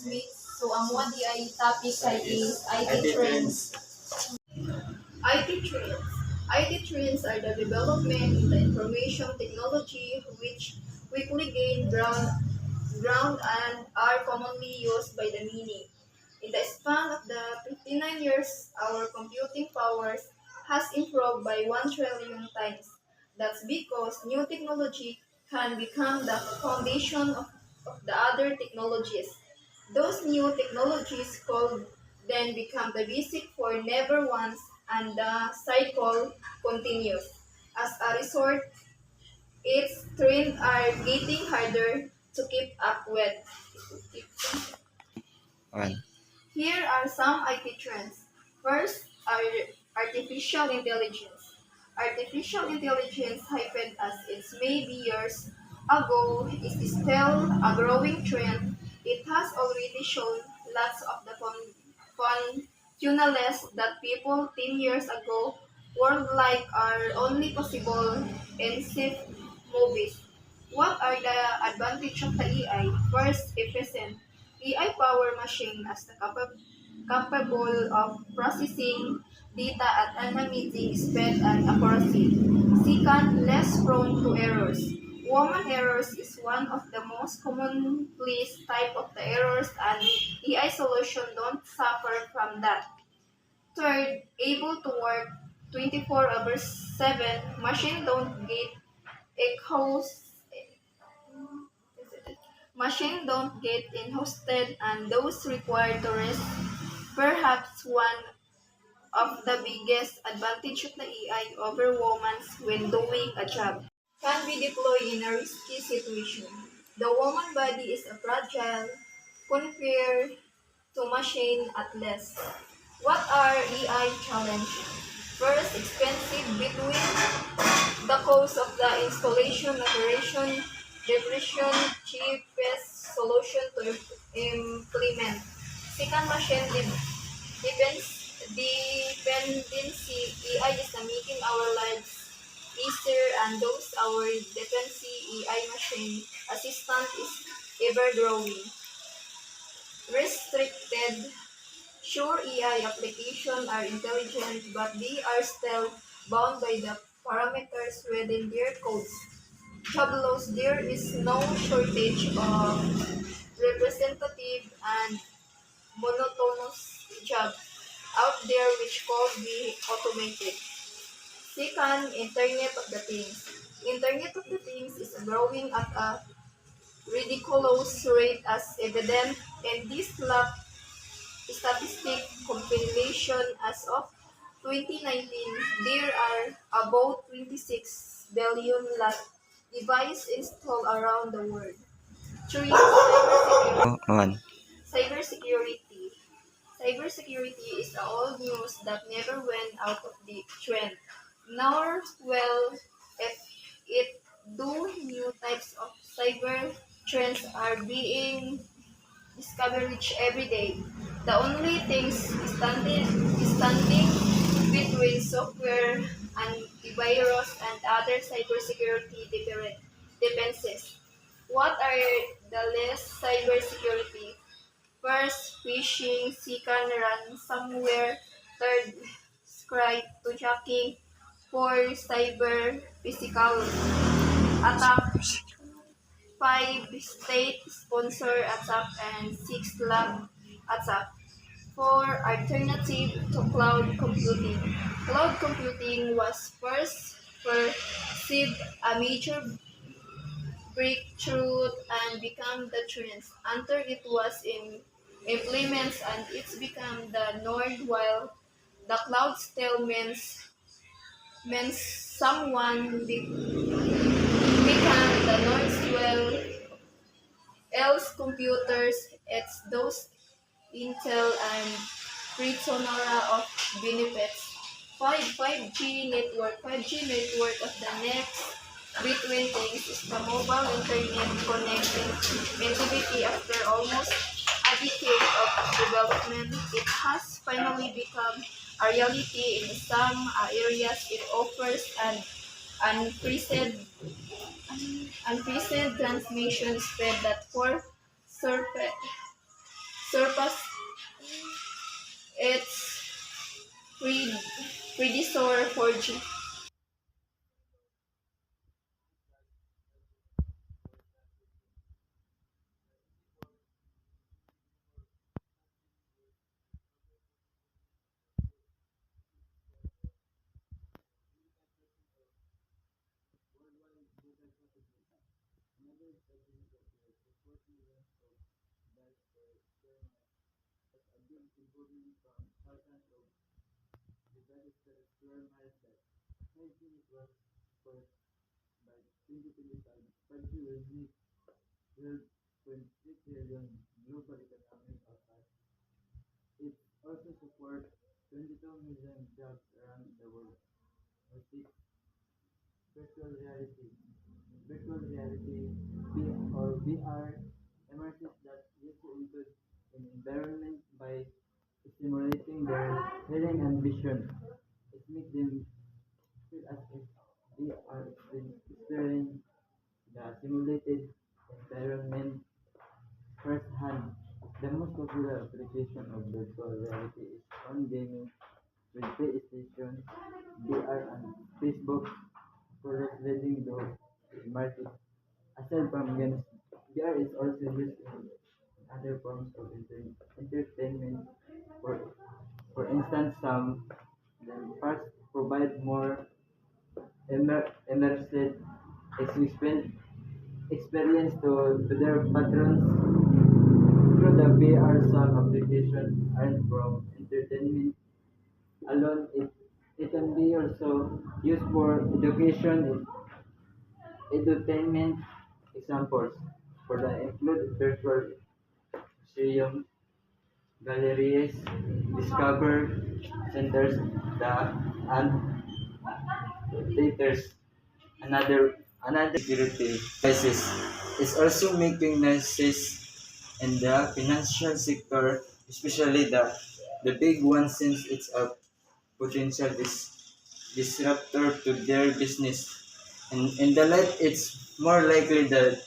classmates. So, ang mga di ay topic ay is IT trends. IT trends. IT trends are the development in the information technology which quickly gain ground and are commonly used by the many. In the span of the 59 years, our computing powers has improved by 1 trillion times. That's because new technology can become the foundation of the other technologies. Those new technologies called then become the basic for never once and the cycle continues. As a result, its trends are getting harder to keep up with. One. Here are some IT trends. First are artificial intelligence. Artificial intelligence, hyped as it may be years ago, is still a growing trend. It has already shown lots of the functionalities that people 10 years ago were like are only possible in safe movies. What are the advantages of the AI? First, efficient. AI power machine as the capable of processing data at an amazing speed and accuracy. Second, less prone to errors. Human errors is one of the most commonplace type of the errors and AI solution don't suffer from that. Third, able to work 24/7. Machine don't get echoes. Machine don't get exhausted and those required to rest. Perhaps one of the biggest advantage of the AI over humans when doing a job can be deployed in a risky situation. The human body is a fragile compared to machine at least. What are AI challenges? First, expensive between the cost of the installation, operation, depression, cheapest solution to implement. Second, machine dependency. AI is making our lives easier and those our dependency AI machine assistant is ever growing. Restricted. Sure, AI applications are intelligent, but they are still bound by the parameters within their codes. Job loss. There is no shortage of representative and monotonous jobs out there which could be automated. Second, Internet of the Things. Internet of the Things is growing at a ridiculous rate as evident in this lab statistic compilation as of 2019. There are about 26 billion devices installed around the world. Three, One. cybersecurity. Cybersecurity is the old news that never went out of the trend. Nor well if it do new types of cyber trends are being discovered every day. The only things standing between software and the virus and other cybersecurity defenses. What are the less cybersecurity? First, phishing. Second, ransomware. Third, scribe to hacking. Four, cyber physical attack. Five, state sponsor attack. And six, lab attack. Four, alternative to cloud computing. Cloud computing was first perceived a major breakthrough and become the trend. Until it was in implements and it's become the norm while the cloud still means someone become the norm well else computers it's those Intel and pre-Sonora of benefits. 5G network. 5G network of the next between things is the mobile internet connectivity after almost a decade of development. It has finally become a reality in some areas. It offers an unprecedented transmission speed that for surface surpass its predecessor 4G. Security crisis is also making noises in the financial sector, especially the big one, since it's a potential disruptor to their business. And in the light, it's more likely that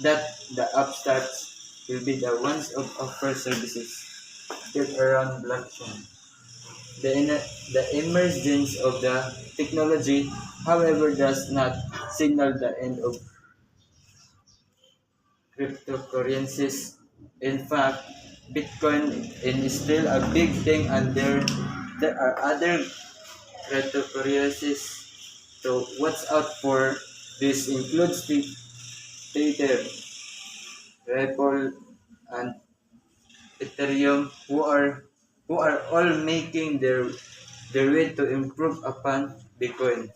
the upstarts will be the ones of offer services built around blockchain. The emergence of the technology, however, does not signal the end of cryptocurrencies. In fact, Bitcoin is still a big thing, and there are other cryptocurrencies. So what's out for this includes Tether, Ripple, and Ethereum, who are all making their way to improve upon Bitcoin.